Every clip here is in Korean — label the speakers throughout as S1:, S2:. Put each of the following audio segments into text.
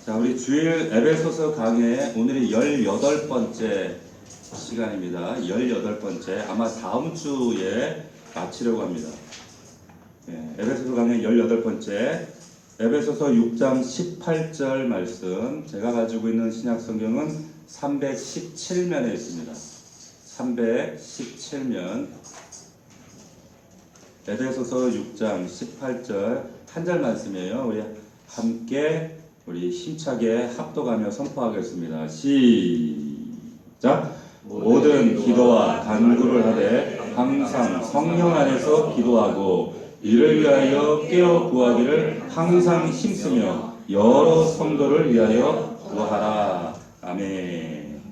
S1: 자, 우리 주일 에베소서 강의 오늘이 18번째 시간입니다. 18번째. 아마 다음 주에 마치려고 합니다. 에베소서 강의 18번째. 에베소서 6장 18절 말씀. 제가 가지고 있는 신약 성경은 317면에 있습니다. 317면. 에베소서 6장 18절 한 절 말씀이에요. 우리 함께 우리 힘차게 합독하며 선포하겠습니다. 시작. 모든 기도와 간구를 하되 항상 성령 안에서 기도하고 이를 위하여 깨어 구하기를 항상 힘쓰며 여러 성도를 위하여 구하라. 아멘.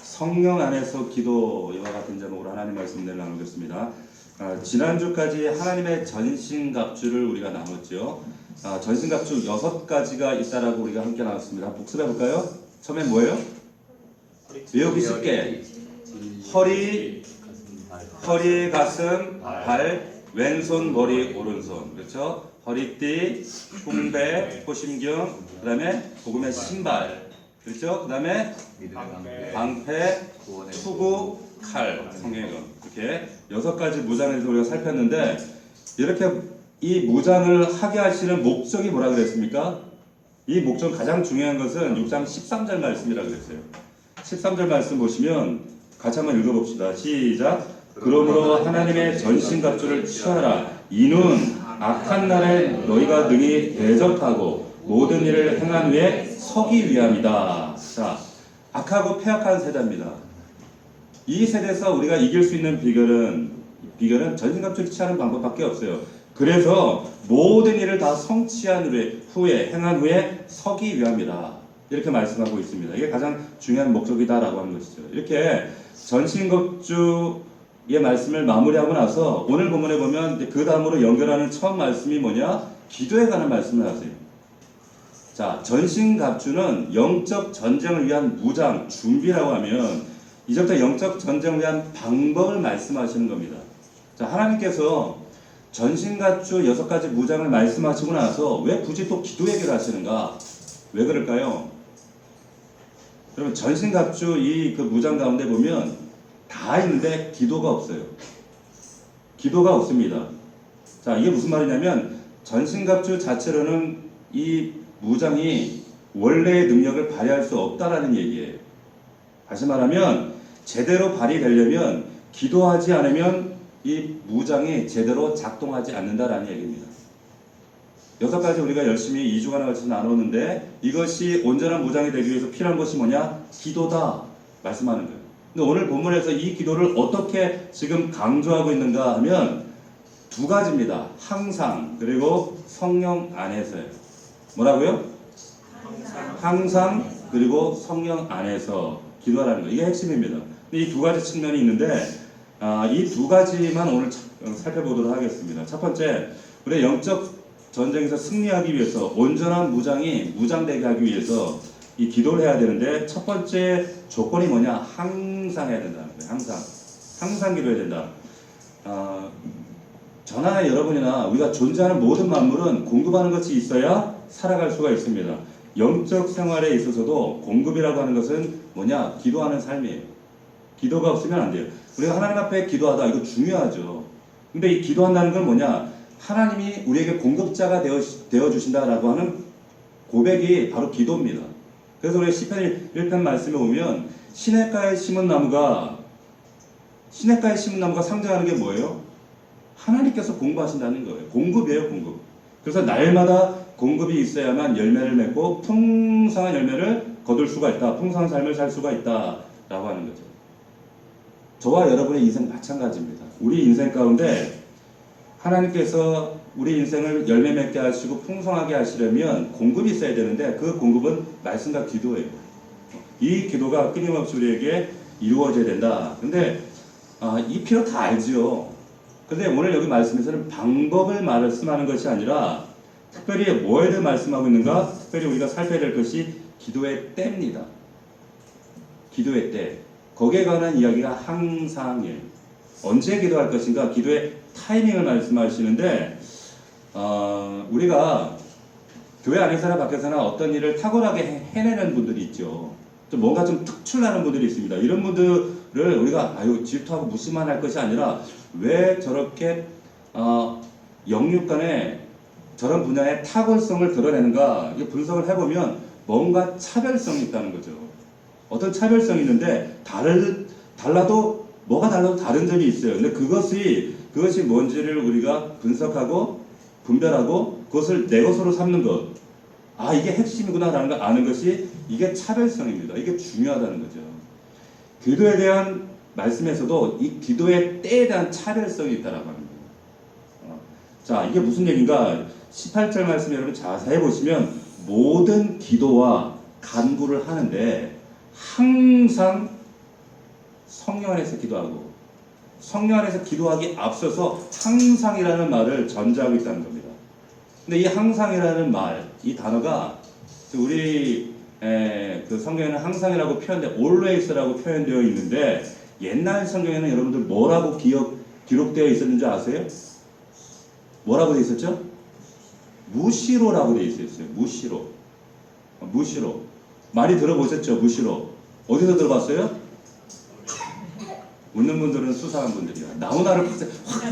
S1: 성령 안에서 기도, 이와 같은 제목으로 하나님 말씀을 나누겠습니다. 지난주까지 하나님의 전신갑주를 우리가 나눴죠. 전신갑주 6가지가 있다라고 우리가 함께 나눴습니다. 복습해 볼까요? 처음엔 뭐예요? 외우기 쉽게 허리, 가슴, 발, 왼손, 머리, 오른손. 그렇죠? 허리띠, 흉배, 포심경, 그 다음에 복음의 신발. 그렇죠? 그 다음에 방패, 투구, 칼, 성경은 이렇게 6가지 무장에 대해서 우리가 살폈는데, 이렇게 이 무장을 하게 하시는 목적이 뭐라 그랬습니까? 이 목적 가장 중요한 것은 6장 13절 말씀이라고 그랬어요. 13절 말씀 보시면 같이 한번 읽어봅시다. 시작. 그러므로 하나님의 전신갑주를 취하라. 이는 악한 날에 너희가 능히 대적하고 모든 일을 행한 후에 서기 위함이다. 자, 악하고 패악한 세대입니다. 이 세대에서 우리가 이길 수 있는 비결은 전신갑주를 취하는 방법밖에 없어요. 그래서 모든 일을 다 성취한 후에 행한 후에 서기 위함이다. 이렇게 말씀하고 있습니다. 이게 가장 중요한 목적이다라고 하는 것이죠. 이렇게 전신갑주의 말씀을 마무리하고 나서 오늘 본문에 보면 그 다음으로 연결하는 처음 말씀이 뭐냐? 기도에 관한 말씀을 하세요. 자, 전신갑주는 영적 전쟁을 위한 무장, 준비라고 하면 이제부터 영적 전쟁을 위한 방법을 말씀하시는 겁니다. 자, 하나님께서 전신갑주 6가지 무장을 말씀하시고 나서 왜 굳이 또 기도 얘기를 하시는가? 왜 그럴까요? 여러분, 전신갑주 그 무장 가운데 보면 다 있는데 기도가 없어요. 기도가 없습니다. 자, 이게 무슨 말이냐면 전신갑주 자체로는 이 무장이 원래의 능력을 발휘할 수 없다라는 얘기예요. 다시 말하면 제대로 발휘되려면 기도하지 않으면 이 무장이 제대로 작동하지 않는다라는 얘기입니다. 6가지 우리가 열심히 2주간에 걸쳐서 나눴는데 이것이 온전한 무장이 되기 위해서 필요한 것이 뭐냐? 기도다 말씀하는 거예요. 근데 오늘 본문에서 이 기도를 어떻게 지금 강조하고 있는가 하면 2가지입니다. 항상, 그리고 성령 안에서요. 뭐라고요? 항상, 그리고 성령 안에서 기도하라는 거예요. 이게 핵심입니다. 근데 이 2가지 측면이 있는데 이 2가지만 오늘 살펴보도록 하겠습니다. 첫 번째, 우리 영적 전쟁에서 승리하기 위해서 온전한 무장이 무장되게 하기 위해서 이 기도를 해야 되는데 첫 번째 조건이 뭐냐? 항상 해야 된다는 거예요. 항상 기도해야 된다. 저나 여러분이나 우리가 존재하는 모든 만물은 공급하는 것이 있어야 살아갈 수가 있습니다. 영적 생활에 있어서도 공급이라고 하는 것은 뭐냐? 기도하는 삶이에요. 기도가 없으면 안 돼요. 우리가 하나님 앞에 기도하다, 이거 중요하죠. 근데 이 기도한다는 건 뭐냐? 하나님이 우리에게 공급자가 되어 주신다라고 하는 고백이 바로 기도입니다. 그래서 우리 시편 1편 말씀에 보면 시냇가에 심은 나무가 상징하는 게 뭐예요? 하나님께서 공급하신다는 거예요. 공급이에요, 공급. 그래서 날마다 공급이 있어야만 열매를 맺고 풍성한 열매를 거둘 수가 있다. 풍성한 삶을 살 수가 있다라고 하는 거죠. 저와 여러분의 인생 마찬가지입니다. 우리 인생 가운데 하나님께서 우리 인생을 열매 맺게 하시고 풍성하게 하시려면 공급이 있어야 되는데 그 공급은 말씀과 기도예요. 이 기도가 끊임없이 우리에게 이루어져야 된다. 근데 이 필요 다 알지요. 근데 오늘 여기 말씀에서는 방법을 말씀하는 것이 아니라 특별히 뭐에 대해 말씀하고 있는가? 특별히 우리가 살펴야 될 것이 기도의 때입니다. 기도의 때. 거기에 관한 이야기가 항상이에요. 언제 기도할 것인가? 기도의 타이밍을 말씀하시는데 우리가 교회 안에서나 밖에서나 어떤 일을 탁월하게 해내는 분들이 있죠. 좀 뭔가 좀 특출나는 분들이 있습니다. 이런 분들을 우리가 아유 질투하고 무시만 할 것이 아니라 왜 저렇게 영육간에 저런 분야의 탁월성을 드러내는가 이게 분석을 해보면 뭔가 차별성이 있다는 거죠. 어떤 차별성이 있는데 달라도 뭐가 달라도 다른 점이 있어요. 근데 그것이 뭔지를 우리가 분석하고 분별하고 그것을 내 것으로 삼는 것. 아 이게 핵심이구나라는 걸 아는 것이 이게 차별성입니다. 이게 중요하다는 거죠. 기도에 대한 말씀에서도 이 기도의 때에 대한 차별성이 있다라고 합니다. 자 이게 무슨 얘기인가? 18절 말씀 여러분 자세히 보시면 모든 기도와 간구를 하는데 항상 성령 안에서 기도하고 성령 안에서 기도하기 앞서서 항상이라는 말을 전제하고 있다는 겁니다. 근데 이 항상이라는 말, 이 단어가 우리 그 성경에는 항상이라고 표현돼 always라고 표현되어 있는데 옛날 성경에는 여러분들 뭐라고 기록되어 있었는지 아세요? 뭐라고 되어 있었죠? 무시로라고 되어 있었어요. 무시로. 많이 들어보셨죠? 무시로. 어디서 들어봤어요? 웃는 분들은 수상한 분들이야. 나훈아를 확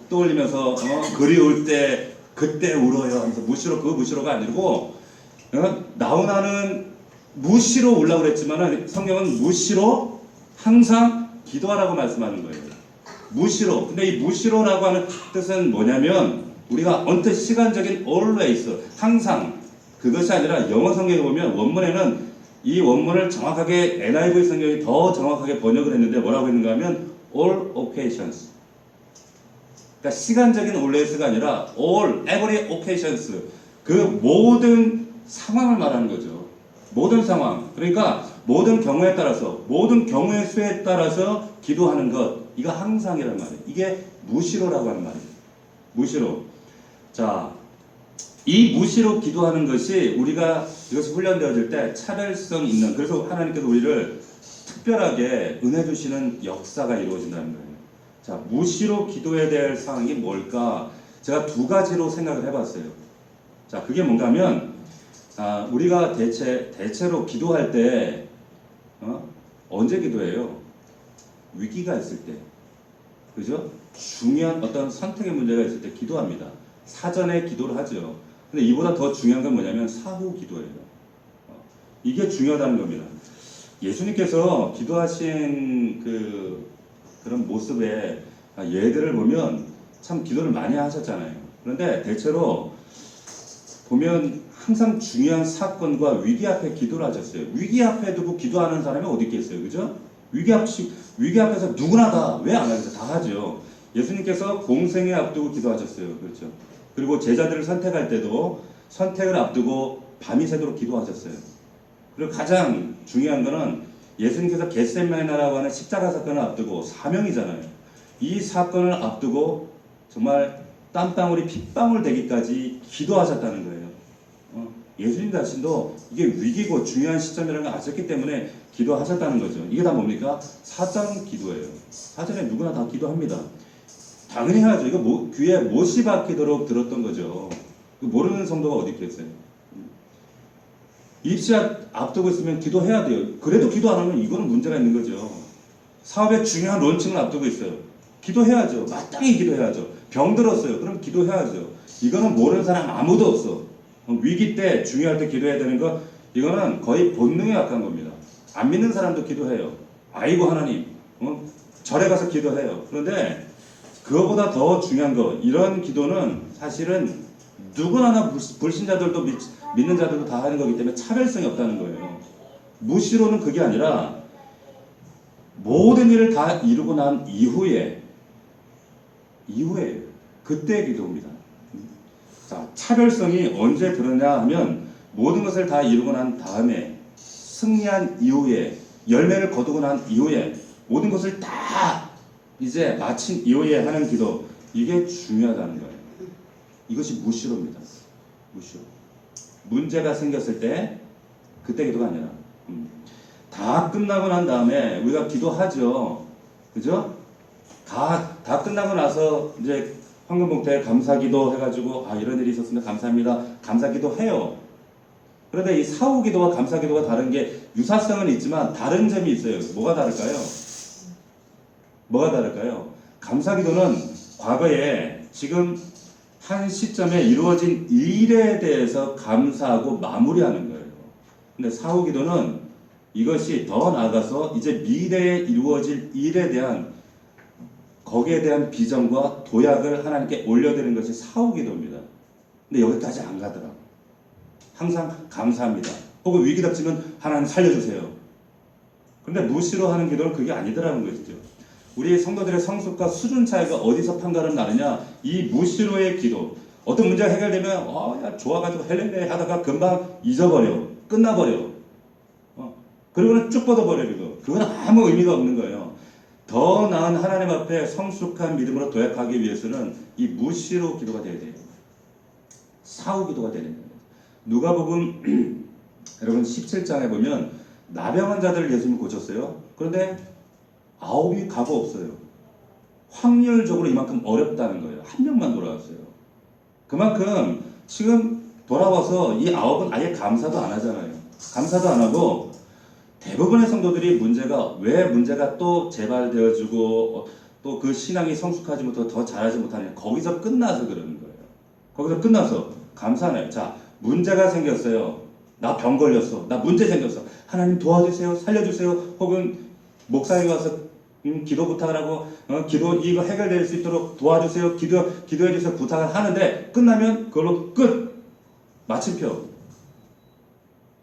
S1: 떠올리면서 그리울 때 그때 울어요 하면서 그 무시로가 아니고 나훈아는 무시로 울라고 그랬지만 성경은 무시로 항상 기도하라고 말씀하는 거예요. 무시로. 근데 이 무시로라고 하는 뜻은 뭐냐면 우리가 언뜻 시간적인 always 항상 그것이 아니라 영어 성경에 보면 원문에는 이 원문을 정확하게 NIV 성경이 더 정확하게 번역을 했는데 뭐라고 했는가 하면 all occasions. 그러니까 시간적인 always가 아니라 all, every occasions. 그 모든 상황을 말하는 거죠. 모든 상황. 그러니까 모든 경우에 따라서, 모든 경우의 수에 따라서 기도하는 것. 이거 항상이란 말이에요. 이게 무시로라고 하는 말이에요. 무시로. 자, 이 무시로 기도하는 것이 우리가 이것이 훈련되어질 때 차별성 있는, 그래서 하나님께서 우리를 특별하게 은혜 주시는 역사가 이루어진다는 거예요. 자, 무시로 기도해야 될 상황이 뭘까? 제가 두 가지로 생각을 해봤어요. 자, 그게 뭔가 하면, 우리가 대체로 기도할 때, 언제 기도해요? 위기가 있을 때. 그죠? 중요한 어떤 선택의 문제가 있을 때 기도합니다. 사전에 기도를 하죠. 근데 이보다 더 중요한 건 뭐냐면 사후 기도예요. 이게 중요하다는 겁니다. 예수님께서 기도하신 그런 모습의 예들을 보면 참 기도를 많이 하셨잖아요. 그런데 대체로 보면 항상 중요한 사건과 위기 앞에 기도를 하셨어요. 위기 앞에 두고 기도하는 사람이 어디 있겠어요, 그죠? 위기 앞에서 누구나 다 왜 안 하겠어요? 다 하죠. 예수님께서 공생애 앞두고 기도하셨어요, 그렇죠? 그리고 제자들을 선택할 때도 선택을 앞두고 밤이 새도록 기도하셨어요. 그리고 가장 중요한 거는 예수님께서 겟세마네라고 하는 십자가 사건을 앞두고 사명이잖아요. 이 사건을 앞두고 정말 땀방울이 핏방울 되기까지 기도하셨다는 거예요. 예수님 자신도 이게 위기고 중요한 시점이라는 걸 아셨기 때문에 기도하셨다는 거죠. 이게 다 뭡니까? 사전 기도예요. 사전에 누구나 다 기도합니다. 당연히 해야죠. 이거 귀에 못이 박히도록 들었던 거죠. 모르는 성도가 어디 있겠어요? 입시 앞두고 있으면 기도해야 돼요. 그래도 기도 안 하면 이거는 문제가 있는 거죠. 사업의 중요한 론칭을 앞두고 있어요. 기도해야죠. 마땅히 기도해야죠. 병 들었어요. 그럼 기도해야죠. 이거는 모르는 사람 아무도 없어. 위기 때 중요할 때 기도해야 되는 거 이거는 거의 본능에 약한 겁니다. 안 믿는 사람도 기도해요. 아이고 하나님 절에 가서 기도해요. 그런데 그거보다 더 중요한 거 이런 기도는 사실은 누구나 불신자들도 믿는 자들도 다 하는 거기 때문에 차별성이 없다는 거예요. 무시로는 그게 아니라 모든 일을 다 이루고 난 이후에 그때의 기도입니다. 자, 차별성이 언제 드러나냐 하면 모든 것을 다 이루고 난 다음에 승리한 이후에 열매를 거두고 난 이후에 모든 것을 다 이제 마친 이후에 하는 기도 이게 중요하다는 거예요. 이것이 무시로입니다. 무시로. 문제가 생겼을 때 그때 기도가 아니라 다 끝나고 난 다음에 우리가 기도하죠. 그죠? 다 끝나고 나서 이제 황금봉투에 감사기도 해가지고 이런 일이 있었습니다. 감사합니다. 감사기도 해요. 그런데 이 사후 기도와 감사 기도가 다른 게 유사성은 있지만 다른 점이 있어요. 뭐가 다를까요? 뭐가 다를까요? 감사 기도는 과거에 지금 한 시점에 이루어진 일에 대해서 감사하고 마무리하는 거예요. 근데 사후 기도는 이것이 더 나아가서 이제 미래에 이루어질 일에 대한 거기에 대한 비전과 도약을 하나님께 올려드리는 것이 사후 기도입니다. 근데 여기까지 안 가더라고요. 항상 감사합니다. 혹은 위기 닥치면 하나님 살려주세요. 근데 무시로 하는 기도는 그게 아니더라는 것이죠. 우리 성도들의 성숙과 수준 차이가 어디서 판가름 나느냐? 이 무시로의 기도. 어떤 문제가 해결되면 야 좋아가지고 헬렐레 하다가 금방 잊어버려. 끝나버려. 그리고는 쭉 뻗어버려요. 그건 아무 의미가 없는 거예요. 더 나은 하나님 앞에 성숙한 믿음으로 도약하기 위해서는 이 무시로 기도가 돼야 돼요. 사후 기도가 되는 거예요. 누가복음 여러분 17장에 보면 나병 환자들을 예수님이 고쳤어요. 그런데 9이 가고 없어요. 확률적으로 이만큼 어렵다는 거예요. 한 명만 돌아왔어요. 그만큼 지금 돌아와서 이 9은 아예 감사도 안 하잖아요. 감사도 안 하고 대부분의 성도들이 왜 문제가 또 재발되어지고 또 그 신앙이 성숙하지 못하고 더 잘하지 못하냐. 거기서 끝나서 그러는 거예요. 거기서 끝나서 감사하네요. 자, 문제가 생겼어요. 나 병 걸렸어. 나 문제 생겼어. 하나님 도와주세요. 살려주세요. 혹은 목사에 와서 기도 부탁을 하고 기도 이거 해결될 수 있도록 도와주세요. 기도해 주세요. 부탁을 하는데 끝나면 그걸로 끝. 마침표.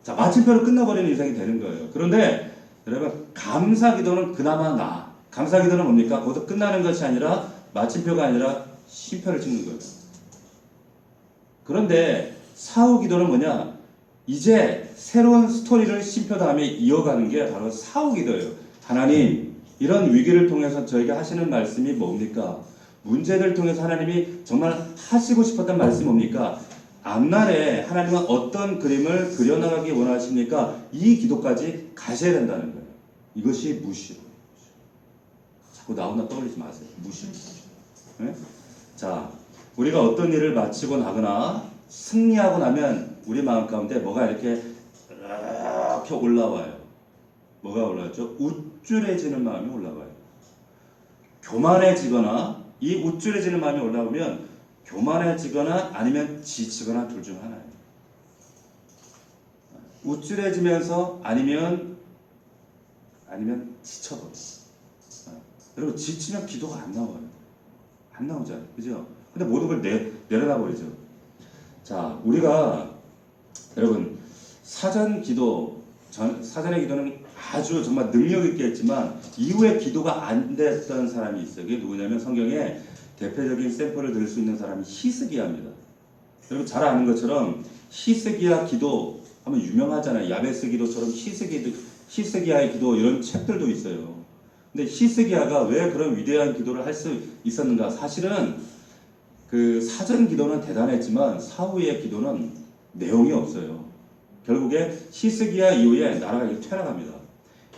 S1: 자, 마침표로 끝나버리는 인생이 되는 거예요. 그런데 여러분 감사 기도는 그나마 나아. 감사 기도는 뭡니까? 거기서 끝나는 것이 아니라 마침표가 아니라 쉼표를 찍는 거예요. 그런데 사후 기도는 뭐냐? 이제 새로운 스토리를 쉼표 다음에 이어가는 게 바로 사후 기도예요. 하나님, 이런 위기를 통해서 저에게 하시는 말씀이 뭡니까? 문제를 통해서 하나님이 정말 하시고 싶었던 말씀이 뭡니까? 앞날에 하나님은 어떤 그림을 그려나가기 원하십니까? 이 기도까지 가셔야 된다는 거예요. 이것이 무시로. 자꾸 나오나 떠올리지 마세요. 무시. 네? 자, 우리가 어떤 일을 마치고 나거나 승리하고 나면 우리 마음 가운데 뭐가 이렇게 올라와요. 뭐가 올라왔죠? 우쭐해지는 마음이 올라와요. 교만해지거나 이 우쭐해지는 마음이 올라오면 교만해지거나 아니면 지치거나 둘 중 하나예요. 우쭐해지면서 아니면 지쳐버려요. 여러분 지치면 기도가 안 나와요. 안 나오잖아요. 그죠? 근데 모든 걸 내려놔 버리죠. 자, 우리가 여러분 사전의 기도는 아주 정말 능력 있게 했지만 이후에 기도가 안 됐던 사람이 있어요. 그게 누구냐면 성경에 대표적인 샘플을 들 수 있는 사람이 히스기야입니다. 여러분 잘 아는 것처럼 히스기야 기도 하면 유명하잖아요. 야베스 기도처럼 히스기야의 기도 이런 책들도 있어요. 근데 히스기야가 왜 그런 위대한 기도를 할 수 있었는가? 사실은 그 사전 기도는 대단했지만 사후의 기도는 내용이 없어요. 결국에 히스기야 이후에 나라가 퇴락합니다.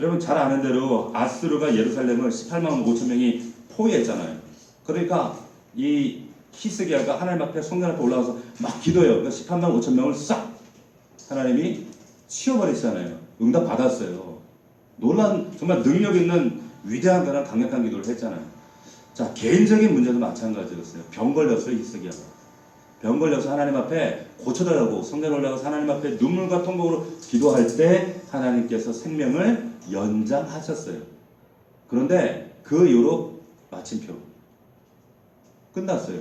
S1: 여러분 잘 아는 대로 아수르가 예루살렘을 18만 5천 명이 포위했잖아요. 그러니까 이 히스기야가 하나님 앞에 성전 앞에 올라가서 막 기도해요. 그러니까 18만 5천 명을 싹 하나님이 치워버리시잖아요. 응답 받았어요. 놀란 정말 능력 있는 위대한 그런 강력한 기도를 했잖아요. 자, 개인적인 문제도 마찬가지였어요. 병 걸렸어요, 히스기야가. 병 걸려서 하나님 앞에 고쳐달라고 성전에 올라가서 하나님 앞에 눈물과 통곡으로 기도할 때 하나님께서 생명을 연장하셨어요. 그런데 그 이후로 마침표 끝났어요.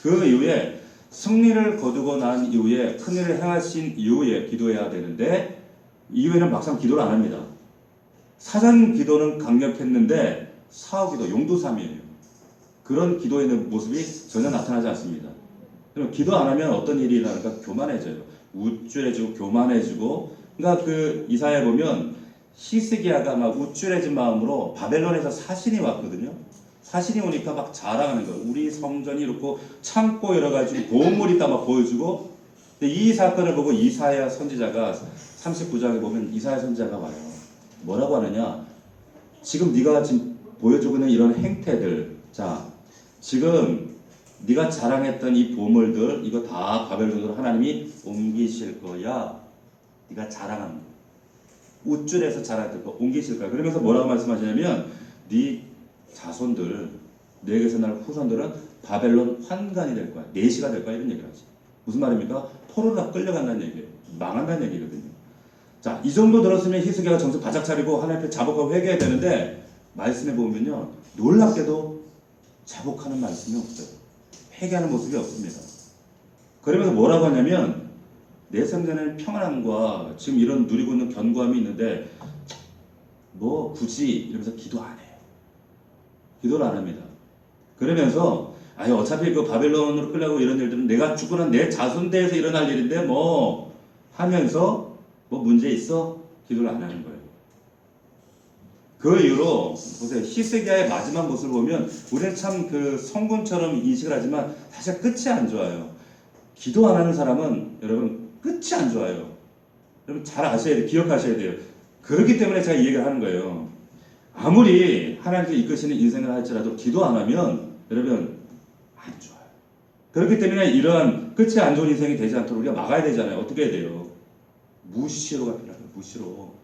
S1: 그 이후에 승리를 거두고 난 이후에 큰일을 행하신 이후에 기도해야 되는데 이후에는 막상 기도를 안 합니다. 사전 기도는 강력했는데 사후 기도 용두삼이에요. 그런 기도의 모습이 전혀 나타나지 않습니다. 그럼 기도 안 하면 어떤 일이 일어날까? 교만해져요. 우쭐해지고 교만해지고. 그러니까 그 이사야에 보면 히스기야가 막 우쭐해진 마음으로 바벨론에서 사신이 왔거든요. 사신이 오니까 막 자랑하는 거예요. 우리 성전이 이렇고 창고 여러 가지 보물이 있다 막 보여주고. 근데 이 사건을 보고 이사야 선지자가 39장에 보면 이사야 선지자가 와요. 뭐라고 하느냐? 지금 네가 지금 보여주고 있는 이런 행태들, 자, 지금 네가 자랑했던 이 보물들 이거 다 바벨론으로 하나님이 옮기실 거야. 네가 자랑하는 거야. 우쭐해서 자랑할 거 옮기실 거야. 그러면서 뭐라고 말씀하시냐면 네 자손들, 내게서 날 후손들은 바벨론 환관이 될 거야. 내시가 될 거야. 이런 얘기를 하지. 무슨 말입니까? 포로로 끌려간다는 얘기예요. 망한다는 얘기거든요. 자, 이 정도 들었으면 히스기야가 정신 바짝 차리고 하나님 앞에 자복하고 회개해야 되는데 말씀해 보면요. 놀랍게도 자복하는 말씀이 없어요. 회개하는 모습이 없습니다. 그러면서 뭐라고 하냐면 내 생전에는 평안함과 지금 이런 누리고 있는 견고함이 있는데 뭐 굳이 이러면서 기도 안 해요. 기도를 안 합니다. 그러면서 아니 어차피 그 바벨론으로 끌려가고 이런 일들은 내가 죽고 난 내 자손대에서 일어날 일인데 뭐 하면서 뭐 문제 있어? 기도를 안 하는 거예요. 그 이후로 보세요. 히스기야의 마지막 모습을 보면 우리는 참 그 성군처럼 인식을 하지만 사실 끝이 안 좋아요. 기도 안 하는 사람은 여러분 끝이 안 좋아요. 여러분 잘 아셔야 돼요. 기억하셔야 돼요. 그렇기 때문에 제가 이 얘기를 하는 거예요. 아무리 하나님께 이끄시는 인생을 할지라도 기도 안 하면 여러분 안 좋아요. 그렇기 때문에 이러한 끝이 안 좋은 인생이 되지 않도록 우리가 막아야 되잖아요. 어떻게 해야 돼요? 무시로가 필요해요. 무시로.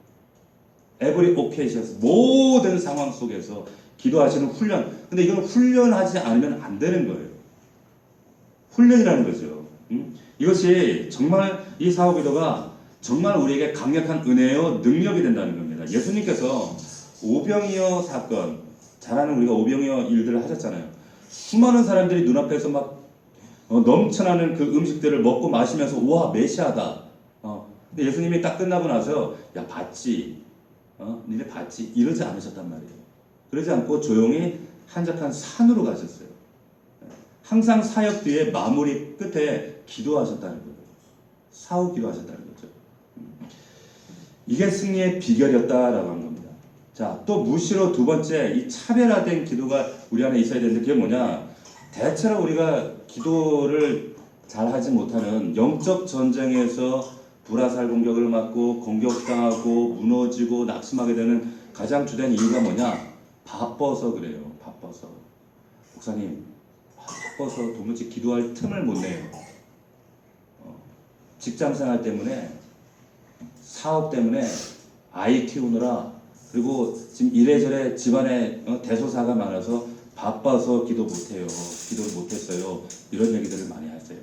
S1: Every occasion, 모든 상황 속에서 기도하시는 훈련. 근데 이건 훈련하지 않으면 안 되는 거예요. 훈련이라는 거죠. 이것이 정말 이 사후 기도가 정말 우리에게 강력한 은혜요 능력이 된다는 겁니다. 예수님께서 오병이어 사건, 잘 아는 우리가 오병이어 일들을 하셨잖아요. 수많은 사람들이 눈앞에서 막 넘쳐나는 그 음식들을 먹고 마시면서 와 메시아다. 근데 예수님이 딱 끝나고 나서 야 봤지, 니네 봤지 이러지 않으셨단 말이에요. 그러지 않고 조용히 한적한 산으로 가셨어요. 항상 사역 뒤에 마무리 끝에 기도하셨다는 거예요. 사후 기도하셨다는 거죠. 이게 승리의 비결이었다라고 한 겁니다. 자, 또 무시로 두 번째 이 차별화된 기도가 우리 안에 있어야 되는데 그게 뭐냐? 대체로 우리가 기도를 잘 하지 못하는 영적 전쟁에서 불화살 공격을 맞고 공격당하고 무너지고 낙심하게 되는 가장 주된 이유가 뭐냐? 바빠서 그래요. 바빠서. 목사님, 바빠서 도무지 기도할 틈을 못 내요. 직장생활 때문에, 사업 때문에, 아이 키우느라, 그리고 지금 이래저래 집안에 대소사가 많아서 바빠서 기도 못해요. 기도를 못했어요. 이런 얘기들을 많이 하세요.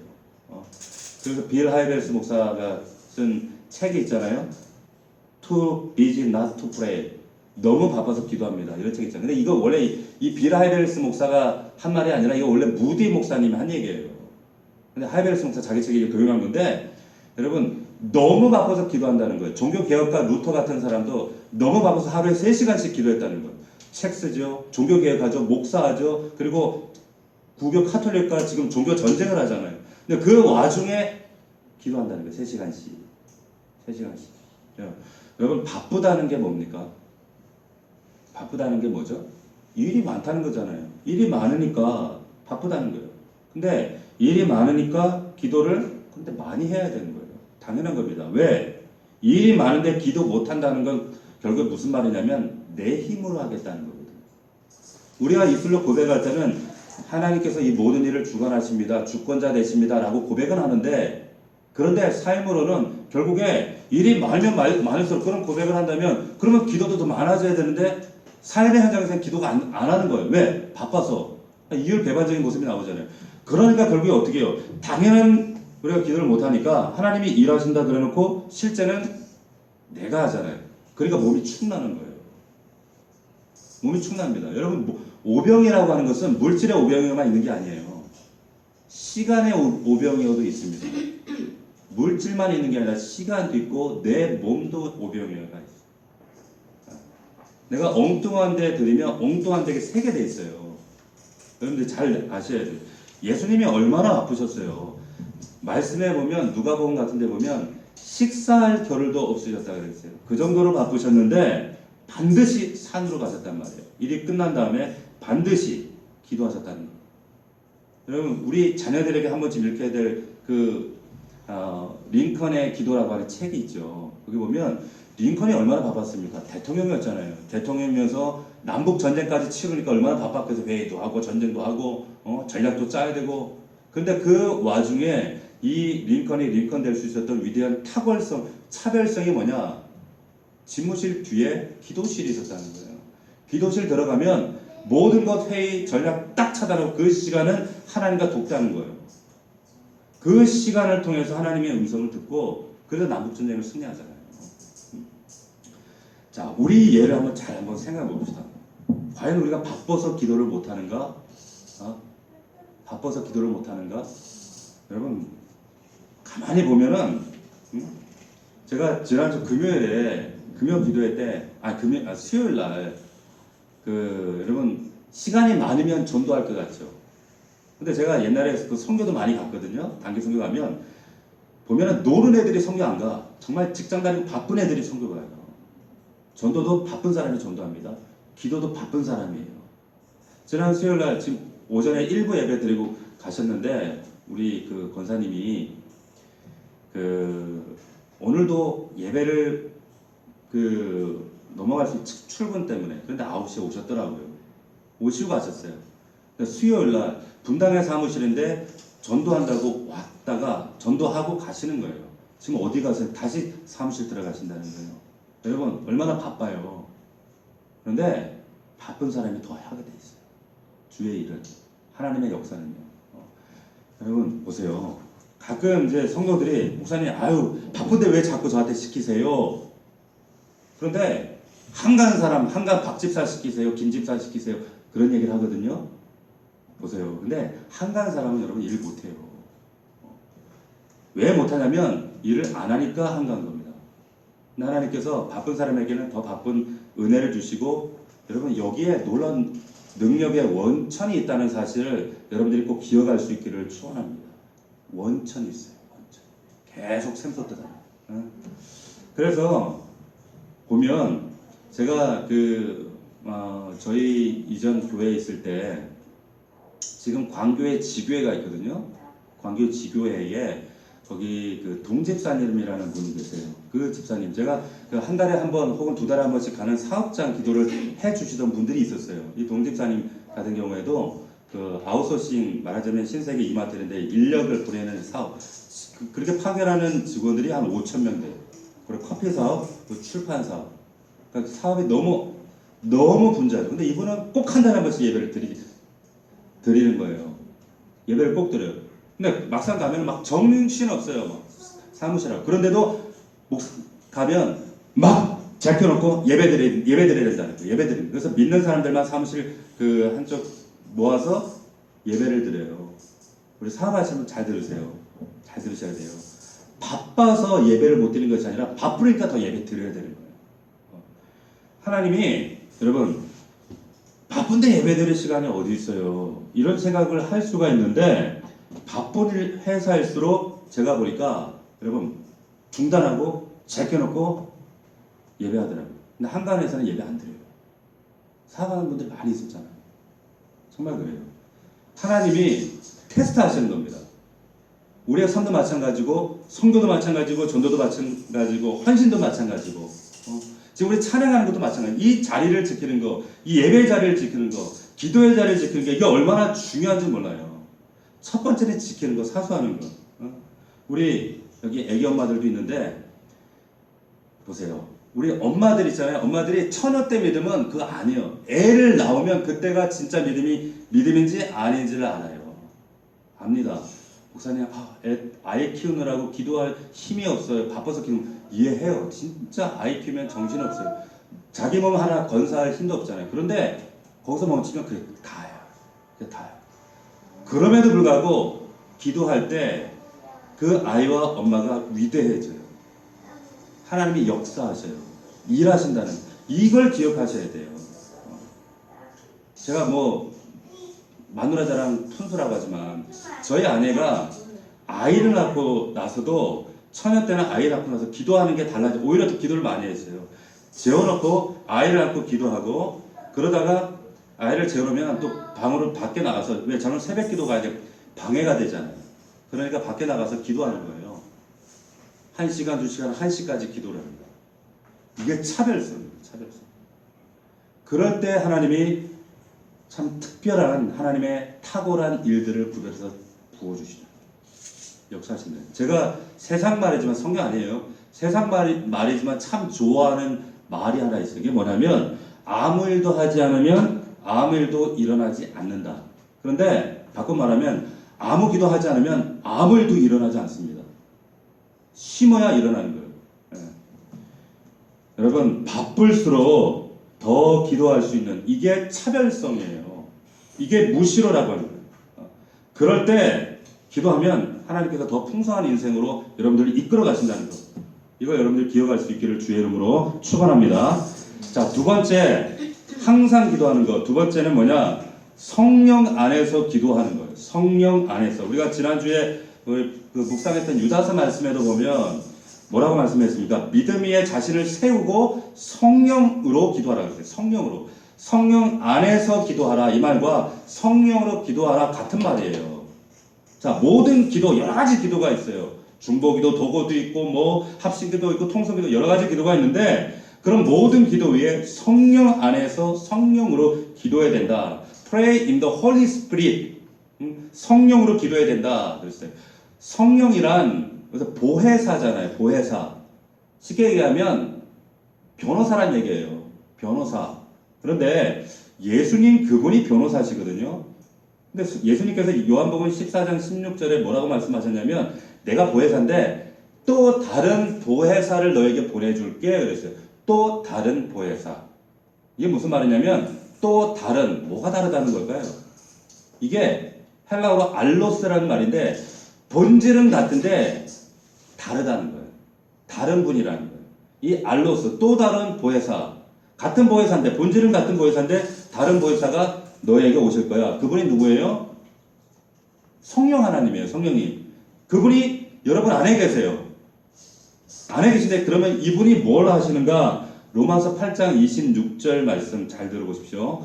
S1: 그래서 빌 하이벨스 목사가 쓴 책이 있잖아요. Too busy not to pray. 너무 바빠서 기도합니다. 이런 책 있잖아요. 근데 이거 원래 이 빌 하이벨스 목사가 한 말이 아니라 이거 원래 무디 목사님이 한 얘기예요. 근데 하이벨스 목사 자기 책에 도용한 건데 여러분 너무 바빠서 기도한다는 거예요. 종교개혁가 루터 같은 사람도 너무 바빠서 하루에 3시간씩 기도했다는 거예요. 책 쓰죠. 종교개혁하죠. 목사하죠. 그리고 구교 카톨릭과 지금 종교 전쟁을 하잖아요. 근데 그 와중에 기도한다는 거예요. 3시간씩. 3시간씩. 여러분 바쁘다는 게 뭡니까? 바쁘다는 게 뭐죠? 일이 많다는 거잖아요. 일이 많으니까 바쁘다는 거예요. 근데 일이 많으니까 기도를 근데 많이 해야 되는 거예요. 당연한 겁니다. 왜? 일이 많은데 기도 못한다는 건 결국 무슨 말이냐면 내 힘으로 하겠다는 거거든요. 우리가 입술로 고백할 때는 하나님께서 이 모든 일을 주관하십니다. 주권자 되십니다. 라고 고백은 하는데 그런데 삶으로는 결국에 일이 많으면 많을수록 그런 고백을 한다면 그러면 기도도 더 많아져야 되는데 삶의 현장에서는 기도가 안 하는 거예요. 왜? 바빠서. 이율배반적인 모습이 나오잖아요. 그러니까 결국에 어떻게 해요? 당연한 우리가 기도를 못하니까 하나님이 일하신다 그래놓고 실제는 내가 하잖아요. 그러니까 몸이 축나는 거예요. 몸이 축납니다. 여러분 오병이라고 하는 것은 물질의 오병이어만 있는 게 아니에요. 시간의 오병이어도 있습니다. 물질만 있는 게 아니라 시간도 있고 내 몸도 오병이어가 있어요. 내가 엉뚱한 데 들이면 엉뚱한 데게 새게 돼 있어요. 여러분들 잘 아셔야 돼요. 예수님이 얼마나 아프셨어요. 말씀에 보면 누가복음 같은 데 보면 식사할 겨를도 없으셨다 그랬어요. 그 정도로 바쁘셨는데 반드시 산으로 가셨단 말이에요. 일이 끝난 다음에 반드시 기도하셨다는 거예요. 여러분 우리 자녀들에게 한 번쯤 읽혀야 될 링컨의 기도라고 하는 책이 있죠. 거기 보면 링컨이 얼마나 바빴습니까? 대통령이었잖아요. 대통령이면서 남북 전쟁까지 치르니까 얼마나 바빴겠어요. 회의도 하고 전쟁도 하고 전략도 짜야 되고. 근데 그 와중에 이 링컨이 링컨 될 수 있었던 위대한 차별성이 뭐냐? 집무실 뒤에 기도실이 있었다는 거예요. 기도실 들어가면 모든 것 회의 전략 딱 차단하고 그 시간은 하나님과 독대하는 거예요. 그 시간을 통해서 하나님의 음성을 듣고 그래서 남북전쟁을 승리하잖아요. 자, 우리 예를 한번 생각해 봅시다. 과연 우리가 바빠서 기도를 못하는가? 바빠서 기도를 못하는가? 여러분 가만히 보면은 제가 지난주 금요일에 금요 기도회 때 수요일 날 여러분 시간이 많으면 전도할 것 같죠. 근데 제가 옛날에 그 선교도 많이 갔거든요. 단기 선교 가면 보면은 노는 애들이 선교 안 가. 정말 직장 다니고 바쁜 애들이 선교 가요. 전도도 바쁜 사람이 전도합니다. 기도도 바쁜 사람이에요. 지난 수요일 날 지금 오전에 일부 예배 드리고 가셨는데 우리 그 권사님이 오늘도 예배를 넘어갈 수 출근 때문에 그런데 9시에 오셨더라고요. 오시고 가셨어요. 수요일 날 분당의 사무실인데 전도한다고 왔다가 전도하고 가시는 거예요. 지금 어디 가세요? 다시 사무실 들어가신다는 거예요. 여러분 얼마나 바빠요. 그런데 바쁜 사람이 더 하게 돼 있어요. 주의 일은 하나님의 역사는요. 여러분 보세요. 가끔 이제 성도들이 목사님 바쁜데 왜 자꾸 저한테 시키세요? 그런데 한간 박 집사 시키세요, 김 집사 시키세요 그런 얘기를 하거든요. 보세요. 근데 한간 사람은 여러분 일 못해요. 왜 못하냐면 일을 안 하니까 한간 겁니다. 하나님께서 바쁜 사람에게는 더 바쁜 은혜를 주시고 여러분 여기에 놀라운 능력의 원천이 있다는 사실을 여러분들이 꼭 기억할 수 있기를 축원합니다. 원천이 있어요. 원천. 계속 샘솟더라. 그래서 보면 제가 저희 이전 교회에 있을 때 지금 광교에 지교회가 있거든요. 광교 지교회에 거기 동집사님이라는 분이 계세요. 그 집사님 제가 한 달에 한 번 혹은 두 달에 한 번씩 가는 사업장 기도를 해주시던 분들이 있었어요. 이 동집사님 같은 경우에도 아웃소싱 말하자면 신세계 이마트인데 인력을 보내는 사업 그렇게 파견하는 직원들이 한 5,000명 돼요. 그리고 커피 사업, 출판 사업. 그러니까 사업이 너무 분주해요. 근데 이분은 꼭 한 달에 한 번씩 예배를 드리는 거예요. 예배를 꼭 드려요. 근데 막상 가면 막 정신 없어요. 막 사무실하고. 그런데도 가면 막 잘 켜놓고 예배 드려야 된다는 거예요. 예배 드리는. 그래서 믿는 사람들만 사무실 한쪽 모아서 예배를 드려요. 우리 사업하시면 잘 들으세요. 잘 들으셔야 돼요. 바빠서 예배를 못 드리는 것이 아니라 바쁘니까 더 예배 드려야 되는 거예요. 하나님이 여러분 바쁜데 예배 드릴 시간이 어디 있어요? 이런 생각을 할 수가 있는데 바쁜 회사일수록 제가 보니까 여러분 중단하고 제껴놓고 예배하더라고요. 근데 한간에서는 예배 안 드려요. 사과하는 분들이 많이 있었잖아요. 정말 그래요. 하나님이 테스트하시는 겁니다. 우리의 삶도 마찬가지고 성도도 마찬가지고 전도도 마찬가지고 헌신도 마찬가지고 지금 우리 찬양하는 것도 마찬가지. 이 자리를 지키는 거, 이 예배 자리를 지키는 거, 기도의 자리를 지키는 게 이게 얼마나 중요한지 몰라요. 첫 번째는 지키는 거, 사수하는 거. 우리 여기 애기 엄마들도 있는데 보세요. 우리 엄마들 있잖아요. 엄마들이 처녀 때 믿음은 그거 아니에요. 애를 낳으면 그때가 진짜 믿음인지 아닌지를 알아요. 압니다. 목사님, 아이 키우느라고 기도할 힘이 없어요. 바빠서 기도하면 이해해요. 진짜 아이 키우면 정신없어요. 자기 몸 하나 건사할 힘도 없잖아요. 그런데 거기서 멈추면 그게 다예요. 그게 다예요. 그럼에도 불구하고 기도할 때 그 아이와 엄마가 위대해져요. 하나님이 역사하셔요. 일하신다는 이걸 기억하셔야 돼요. 제가 마누라 자랑 푼수라고 하지만 저희 아내가 아이를 낳고 나서도 처녀 때는 아이 낳고 나서 기도하는 게 달라져. 오히려 더 기도를 많이 했어요. 재워놓고 아이를 낳고 기도하고 그러다가 아이를 재워놓으면 또 방으로 밖에 나가서 왜 저는 새벽 기도가 이제 방해가 되잖아요. 그러니까 밖에 나가서 기도하는 거예요. 1시간, 2시간, 1시까지 기도를 합니다. 이게 차별성이에요. 차별성. 그럴 때 하나님이 참 특별한 하나님의 탁월한 일들을 구별해서 부어주시죠. 역사하시는. 제가 세상 말이지만 성경 아니에요. 세상 말이지만 참 좋아하는 말이 하나 있어요. 이게 뭐냐면 아무 일도 하지 않으면 아무 일도 일어나지 않는다. 그런데 바꿔 말하면 아무 기도하지 않으면 아무 일도 일어나지 않습니다. 심어야 일어나는 거예요. 예. 여러분 바쁠수록 더 기도할 수 있는 이게 차별성이에요. 이게 무시로라고 하는 거예요. 그럴 때 기도하면 하나님께서 더 풍성한 인생으로 여러분들을 이끌어 가신다는 거. 이거 여러분들 기억할 수 있기를 주의 이름으로 축원합니다. 자, 두 번째 항상 기도하는 거. 두 번째는 뭐냐? 성령 안에서 기도하는 거예요. 성령 안에서. 우리가 지난주에 그 묵상했던 유다서 말씀에도 보면 뭐라고 말씀했습니까? 믿음 위에 자신을 세우고 성령으로 기도하라 그랬어요. 성령으로. 성령 안에서 기도하라. 이 말과 성령으로 기도하라 같은 말이에요. 자, 모든 기도, 여러 가지 기도가 있어요. 중보기도, 도고도 있고, 뭐, 합심기도 있고, 통성기도 여러 가지 기도가 있는데, 그런 모든 기도 위에 성령 안에서 성령으로 기도해야 된다. Pray in the Holy Spirit. 성령으로 기도해야 된다. 그랬어요. 성령이란, 그래서 보혜사잖아요. 보혜사. 쉽게 얘기하면, 변호사란 얘기예요. 변호사. 그런데 예수님 그분이 변호사시거든요. 근데 예수님께서 요한복음 14장 16절에 뭐라고 말씀하셨냐면 내가 보혜사인데 또 다른 보혜사를 너에게 보내줄게 그랬어요. 또 다른 보혜사. 이게 무슨 말이냐면 또 다른 뭐가 다르다는 걸까요? 이게 헬라어로 알로스라는 말인데 본질은 같은데 다르다는 거예요. 다른 분이라는 거예요. 이 알로스 또 다른 보혜사. 같은 보혜사인데 본질은 같은 보혜사인데 다른 보혜사가 너에게 오실 거야. 그분이 누구예요? 성령 하나님이에요. 성령님. 그분이 여러분 안에 계세요. 안에 계신데 그러면 이분이 뭘 하시는가? 로마서 8장 26절 말씀 잘 들어보십시오.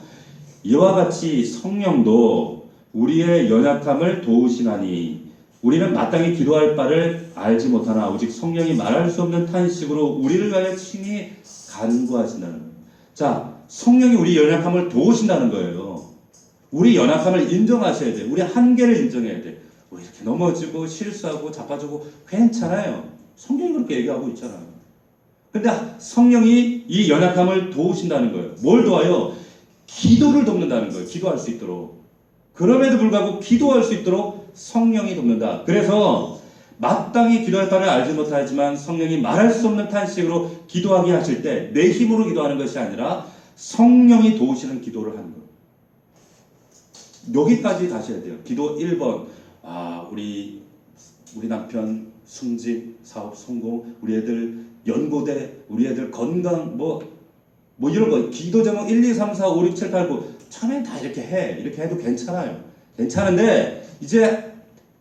S1: 이와 같이 성령도 우리의 연약함을 도우시나니 우리는 마땅히 기도할 바를 알지 못하나 오직 성령이 말할 수 없는 탄식으로 우리를 위하여 친히 간구하신다는 거예요. 자, 성령이 우리 연약함을 도우신다는 거예요. 우리 연약함을 인정하셔야 돼. 우리 한계를 인정해야 돼. 왜 이렇게 넘어지고 실수하고 자빠지고 괜찮아요. 성경이 그렇게 얘기하고 있잖아요. 근데 성령이 이 연약함을 도우신다는 거예요. 뭘 도와요? 기도를 돕는다는 거예요. 기도할 수 있도록. 그럼에도 불구하고 기도할 수 있도록 성령이 돕는다. 그래서 마땅히 기도할 바를 알지 못하지만 성령이 말할 수 없는 탄식으로 기도하게 하실 때 내 힘으로 기도하는 것이 아니라 성령이 도우시는 기도를 하는 거예요. 여기까지 가셔야 돼요. 기도 1번. 우리 남편 승진, 사업 성공, 우리 애들 연고대, 우리 애들 건강, 뭐 이런 거. 기도 제목 1, 2, 3, 4, 5, 6, 7, 8, 9. 처음엔 다 이렇게 해. 이렇게 해도 괜찮아요. 괜찮은데, 이제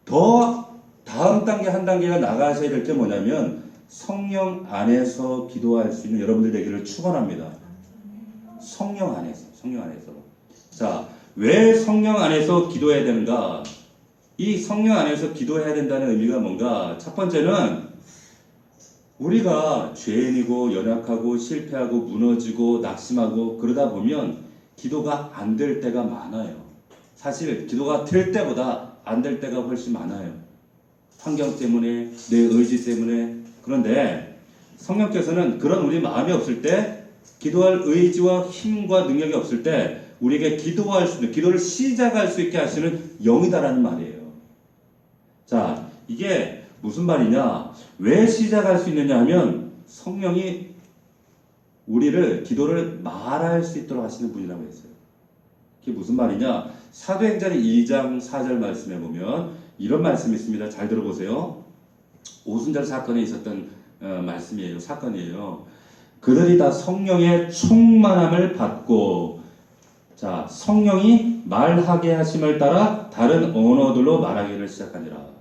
S1: 더 다음 단계 한 단계가 나가셔야 될 게 뭐냐면, 성령 안에서 기도할 수 있는 여러분들 되기를 축원합니다. 성령 안에서. 자, 왜 성령 안에서 기도해야 되는가? 이 성령 안에서 기도해야 된다는 의미가 뭔가? 첫 번째는 우리가 죄인이고 연약하고 실패하고 무너지고 낙심하고 그러다 보면 기도가 안 될 때가 많아요. 사실 기도가 될 때보다 안 될 때가 훨씬 많아요. 환경 때문에, 내 의지 때문에. 그런데 성령께서는 그런 우리 마음이 없을 때, 기도할 의지와 힘과 능력이 없을 때 우리에게 기도할 수 있는, 기도를 시작할 수 있게 하시는 영이다라는 말이에요. 자, 이게 무슨 말이냐? 왜 시작할 수 있느냐 하면 성령이 우리를 기도를 말할 수 있도록 하시는 분이라고 했어요. 그게 무슨 말이냐? 사도행전 2장 4절 말씀에 보면 이런 말씀이 있습니다. 잘 들어보세요. 오순절 사건에 있었던 말씀이에요. 사건이에요. 그들이 다 성령의 충만함을 받고, 자, 성령이 말하게 하심을 따라 다른 언어들로 말하기를 시작하니라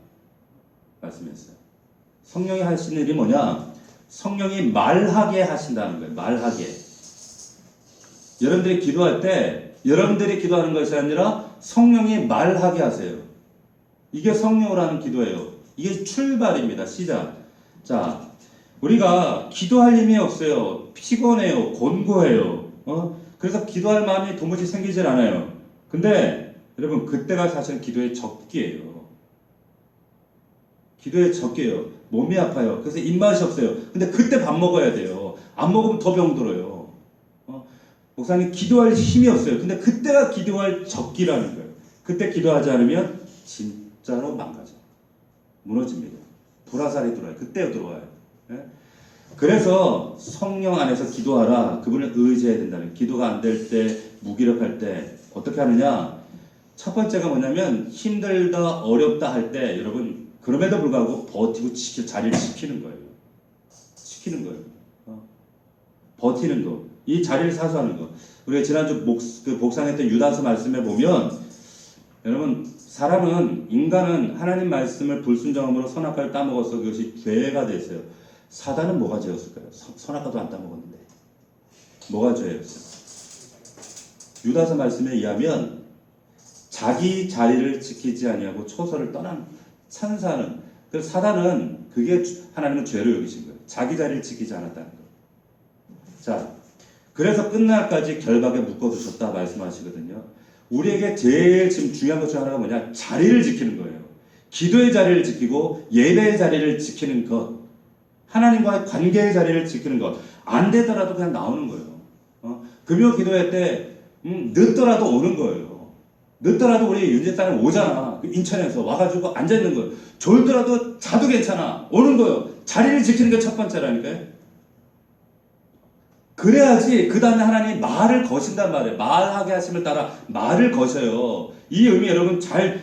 S1: 말씀했어요. 성령이 하시는 일이 뭐냐? 성령이 말하게 하신다는 거예요. 말하게. 여러분들이 기도할 때 여러분들이 기도하는 것이 아니라 성령이 말하게 하세요. 이게 성령으로 하는 기도예요. 이게 출발입니다. 시작. 자, 우리가 기도할 힘이 없어요. 피곤해요. 곤고해요. 그래서 기도할 마음이 도무지 생기질 않아요. 근데 여러분 그때가 사실 기도의 적기예요. 기도에 적게요. 몸이 아파요. 그래서 입맛이 없어요. 근데 그때 밥 먹어야 돼요. 안 먹으면 더 병들어요. 목사님 기도할 힘이 없어요. 근데 그때가 기도할 적기라는 거예요. 그때 기도하지 않으면 진짜로 망가져. 무너집니다. 불화살이 들어와요. 그때 들어와요. 예? 그래서 성령 안에서 기도하라. 그분을 의지해야 된다는. 기도가 안 될 때, 무기력할 때 어떻게 하느냐? 첫 번째가 뭐냐면 힘들다, 어렵다 할 때 여러분 그럼에도 불구하고 버티고 자리를 지키는 거예요. 지키는 거예요. 버티는 거. 이 자리를 사수하는 거. 우리가 지난주 복상했던 유다서 말씀에 보면 여러분 사람은 인간은 하나님 말씀을 불순종함으로 선악과를 따먹어서 그것이 죄가 됐어요. 사단은 뭐가 죄였을까요? 선악과도 안 따먹었는데 뭐가 죄였어요? 유다서 말씀에 의하면 자기 자리를 지키지 아니하고 초소를 떠난 천사는 그 사단은 그게 하나님은 죄로 여기신 거예요. 자기 자리를 지키지 않았다는 거예요. 자, 그래서 끝날까지 결박에 묶어두셨다 말씀하시거든요. 우리에게 제일 지금 중요한 것 중 하나가 뭐냐? 자리를 지키는 거예요. 기도의 자리를 지키고 예배의 자리를 지키는 것, 하나님과의 관계의 자리를 지키는 것. 안 되더라도 그냥 나오는 거예요. 금요 기도회 때 늦더라도 오는 거예요. 늦더라도 우리 윤재사님 오잖아. 인천에서 와가지고 앉아있는 거예요. 졸더라도 자도 괜찮아. 오는 거예요. 자리를 지키는 게 첫 번째라니까요. 그래야지 그 다음에 하나님이 말을 거신단 말이에요. 말하게 하심을 따라 말을 거셔요. 이 의미 여러분 잘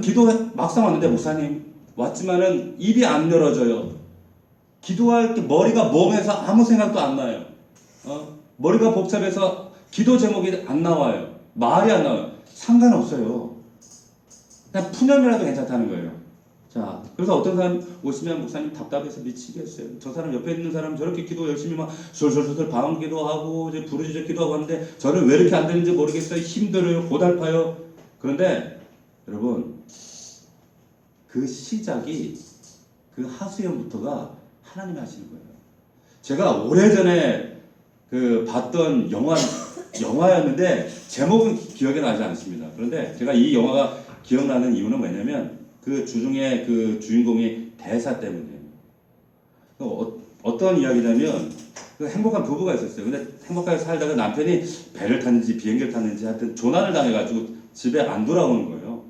S1: 기도 막상 왔는데 목사님 왔지만은 입이 안 열어져요. 기도할 때 머리가 멍해서 아무 생각도 안 나요. 머리가 복잡해서 기도 제목이 안 나와요. 말이 안 나와요. 상관없어요. 그냥 푸념이라도 괜찮다는 거예요. 자, 그래서 어떤 사람 오시면 목사님 답답해서 미치겠어요. 저 사람 옆에 있는 사람 저렇게 기도 열심히 막 솔솔솔솔 방언 기도하고 이제 부르짖어 기도하고 하는데 저는 왜 이렇게 안 되는지 모르겠어요. 힘들어요. 고달파요. 그런데 여러분 그 시작이 그 하수연부터가 하나님이 하시는 거예요. 제가 오래전에 봤던 영화였는데 제목은 기억이 나지 않습니다. 그런데 제가 이 영화가 기억나는 이유는 뭐냐면 그 주중에 그 주인공이 대사 때문이에요. 어떤 이야기냐면 그 행복한 부부가 있었어요. 근데 행복하게 살다가 남편이 배를 탔는지 비행기를 탔는지 하여튼 조난을 당해가지고 집에 안 돌아오는 거예요.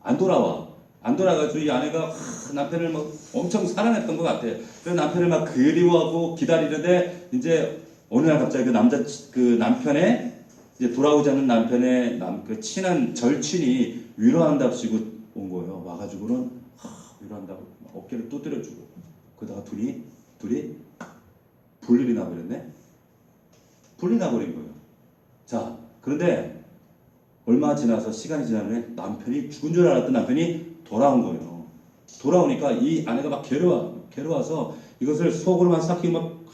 S1: 안 돌아가지고 이 아내가 남편을 막 엄청 사랑했던 것 같아요. 그래서 남편을 막 그리워하고 기다리는데 이제 어느 날 갑자기 그 남편의 이제 돌아오지 않는 남편의 그 친한 절친이 위로한답시고 온 거예요. 와가지고는 위로한다고 어깨를 두드려주고 그러다가 둘이 분리이 나버렸네. 분리 나버린 거예요. 자, 그런데 얼마 지나서 시간이 지난 후에 남편이 죽은 줄 알았던 남편이 돌아온 거예요. 돌아오니까 이 아내가 막 괴로워서 이것을 속으로만 삭히고 막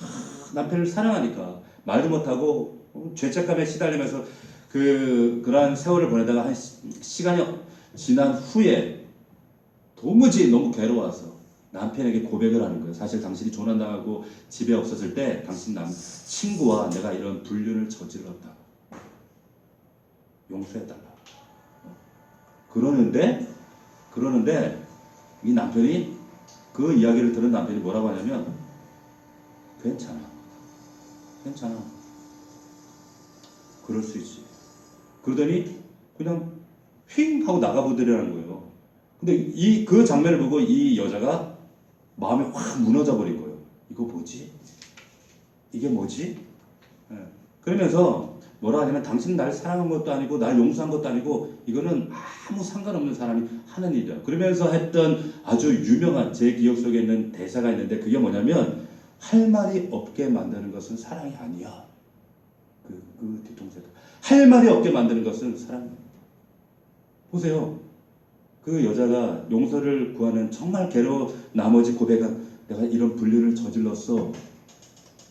S1: 남편을 사랑하니까 말도 못하고 죄책감에 시달리면서 그러한 세월을 보내다가 한 시간이 지난 후에 도무지 너무 괴로워서 남편에게 고백을 하는 거예요. 사실 당신이 조난당하고 집에 없었을 때 당신 친구와 내가 이런 불륜을 저질렀다. 용서해달라. 그러는데 이 남편이 그 이야기를 들은 남편이 뭐라고 하냐면 괜찮아. 그럴 수 있지. 그러더니 그냥 휙 하고 나가보더라는 거예요. 근데 그 장면을 보고 이 여자가 마음이 확 무너져 버린 거예요. 이거 뭐지? 이게 뭐지? 네. 그러면서 뭐라 하냐면 당신 날 사랑한 것도 아니고 날 용서한 것도 아니고 이거는 아무 상관없는 사람이 하는 일이야. 그러면서 했던 아주 유명한 제 기억 속에 있는 대사가 있는데 그게 뭐냐면 할 말이 없게 만드는 것은 사랑이 아니야. 그 뒤통수에다 할 말이 없게 만드는 것은 사랑이야. 보세요. 그 여자가 용서를 구하는 정말 괴로워 나머지 고백은 내가 이런 불륜을 저질렀어.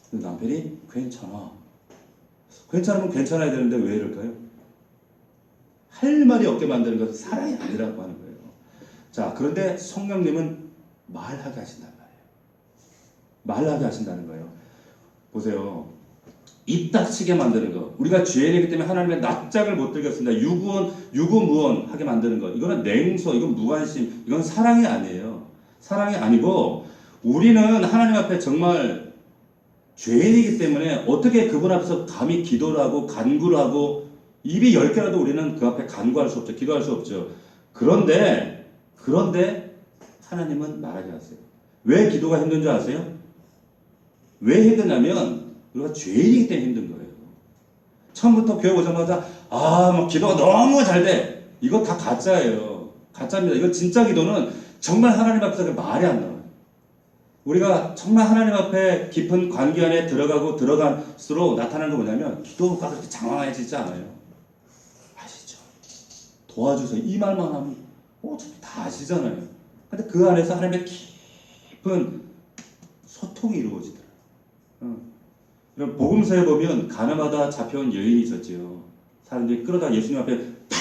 S1: 그 남편이 괜찮아. 괜찮으면 괜찮아야 되는데 왜 이럴까요? 할 말이 없게 만드는 것은 사랑이 아니라고 하는 거예요. 자, 그런데 성령님은 말하게 하신단 말이에요. 말하게 하신다는 거예요. 보세요. 입 닥치게 만드는 거. 우리가 죄인이기 때문에 하나님의 낯짝을 못 들겠습니다. 유구무원하게 만드는 거. 이거는 냉소, 이건 무관심, 이건 사랑이 아니에요. 사랑이 아니고 우리는 하나님 앞에 정말 죄인이기 때문에 어떻게 그분 앞에서 감히 기도를 하고 간구를 하고 입이 10개라도 우리는 그 앞에 간구할 수 없죠. 기도할 수 없죠. 그런데 하나님은 말하지 않으세요. 왜 기도가 힘든 줄 아세요? 왜 힘드냐면 우리가 죄인이기 때문에 힘든 거예요. 처음부터 교회 오자마자 막 기도가 너무 잘 돼. 이거 다 가짜예요. 가짜입니다. 이거 진짜 기도는 정말 하나님 앞에서 말이 안 나와요. 우리가 정말 하나님 앞에 깊은 관계 안에 들어갈수록 나타나는 거 뭐냐면 기도가 그렇게 장황해지지 않아요. 아시죠? 도와주세요. 이 말만 하면 어차피 다 아시잖아요. 근데 그 안에서 하나님의 깊은 소통이 이루어지더라고요. 그럼 복음서에 보면 가나마다 잡혀온 여인이 있었지요. 사람들이 끌어다 예수님 앞에 팍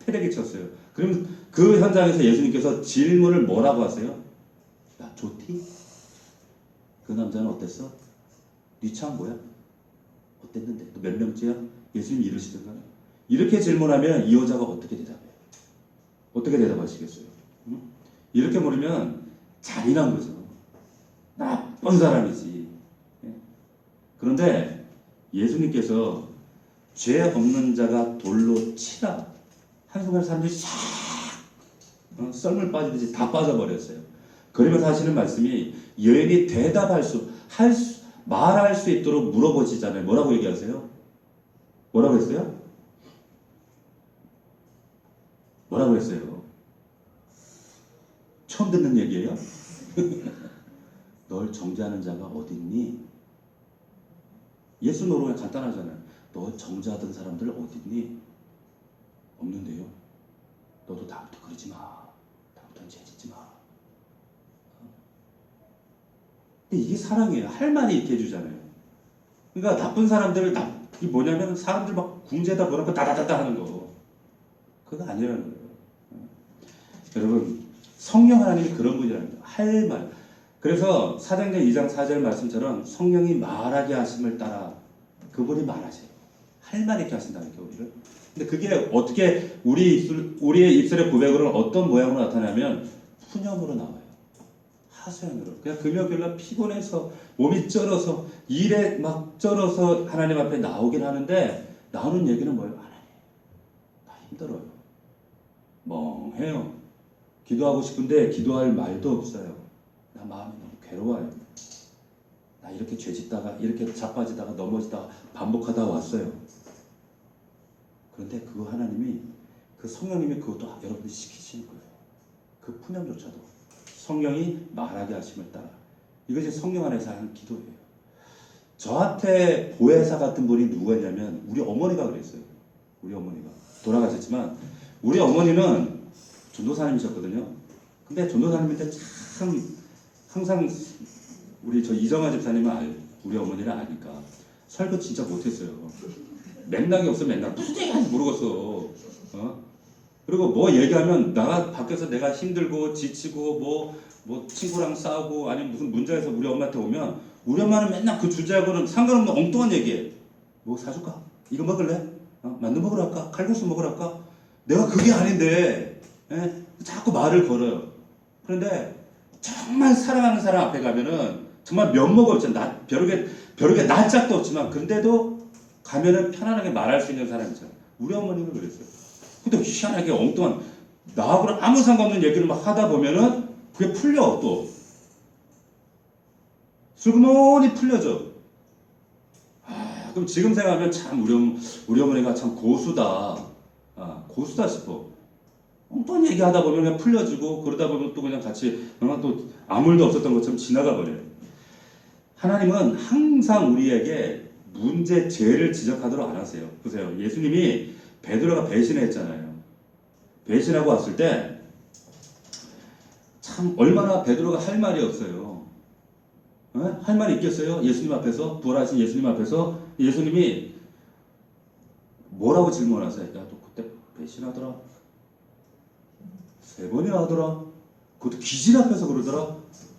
S1: 패대기 쳤어요. 그럼 그 현장에서 예수님께서 질문을 뭐라고 하세요? 야, 좋디? 그 남자는 어땠어? 네 참 뭐야? 어땠는데? 너 몇 명째야? 예수님이 이러시던가요? 이렇게 질문하면 이 여자가 어떻게 대답해요? 어떻게 대답하시겠어요? 이렇게 물으면 잔인한 거죠. 나쁜 사람이지. 그런데 예수님께서 죄 없는 자가 돌로 치라. 한순간에 사람들이 싹 썰물 빠지듯이 다 빠져버렸어요. 그러면서 하시는 말씀이 여인이 말할 수 있도록 물어보시잖아요. 뭐라고 얘기하세요? 뭐라고 했어요? 뭐라고 했어요? 처음 듣는 얘기예요? 널 정죄하는 자가 어디 있니? 예수 노름이 간단하잖아요. 너 정죄하던 사람들 어디 있니? 없는데요. 너도 다음부터 그러지 마. 다음부터는 죄 짓지 마. 근데 이게 사랑이에요. 할 말이 이렇게 해주잖아요. 그러니까 나쁜 사람들을 이게 뭐냐면 사람들 막 궁지에다 뭐라고 다다다다 하는 거. 그거 아니라는 거예요. 여러분 성령 하나님이 그런 분이라는 거예요. 할 말. 그래서 사도행전 2장 4절 말씀처럼 성령이 말하게 하심을 따라 그분이 말하세요. 할 말 있게 하신다니까 우리를. 근데 그게 어떻게 우리의 입술의 고백으로는 어떤 모양으로 나타나면 푸념으로 나와요. 하소연으로. 그냥 금요일날 피곤해서 몸이 쩔어서 일에 막 쩔어서 하나님 앞에 나오긴 하는데 나오는 얘기는 뭐예요? 하나님 나 힘들어요. 멍해요. 기도하고 싶은데 기도할 말도 없어요. 나 마음이 너무 괴로워요. 나 이렇게 죄짓다가 이렇게 자빠지다가 넘어지다가 반복하다 왔어요. 그런데 그거 하나님이 그 성령님이 그것도 여러분들이 시키시는 거예요. 그 푸념조차도 성령이 말하게 하심을 따라. 이것이 성령 안에서 하는 기도예요. 저한테 보혜사 같은 분이 누구였냐면 우리 어머니가 그랬어요. 우리 어머니가 돌아가셨지만 우리 어머니는 전도사님이셨거든요. 근데 전도사님인데 참 항상 우리 저 이정아 집사님은 우리 어머니를 아니까 설교 진짜 못했어요. 맥락이 없어 맥락. 무슨 얘기하는지 모르겠어. 그리고 뭐 얘기하면 밖에서 내가 힘들고 지치고 뭐 친구랑 싸우고 아니면 무슨 문제에서 우리 엄마한테 오면 우리 엄마는 맨날 그 주제하고는 상관없는 엉뚱한 얘기해. 뭐 사줄까? 이거 먹을래? 만두 먹으러 갈까? 칼국수 먹으러 갈까? 내가 그게 아닌데 자꾸 말을 걸어요. 그런데 정말 사랑하는 사람 앞에 가면은 정말 면모가 없잖아. 벼룩에 낯짝도 없지만 근데도 가면은 편안하게 말할 수 있는 사람이잖아요. 우리 어머니는 그랬어요. 근데 희한하게 엉뚱한 나하고는 아무 상관없는 얘기를 막 하다 보면은 그게 풀려 또 슬그머니 풀려져. 그럼 지금 생각하면 참 우리 어머니가 참 고수다. 고수다 싶어. 엉뚱한 얘기하다 보면 그냥 풀려지고 그러다 보면 또 그냥 같이 또 아무 일도 없었던 것처럼 지나가 버려요. 하나님은 항상 우리에게 문제, 죄를 지적하도록 안 하세요. 보세요. 예수님이 베드로가 배신했잖아요. 배신하고 왔을 때 참 얼마나 베드로가 할 말이 없어요. 할 말이 있겠어요? 예수님 앞에서 부활하신 예수님 앞에서 예수님이 뭐라고 질문하세요? 야, 너 그때 배신하더라. 3번이나 하더라. 그것도 귀신 앞에서 그러더라.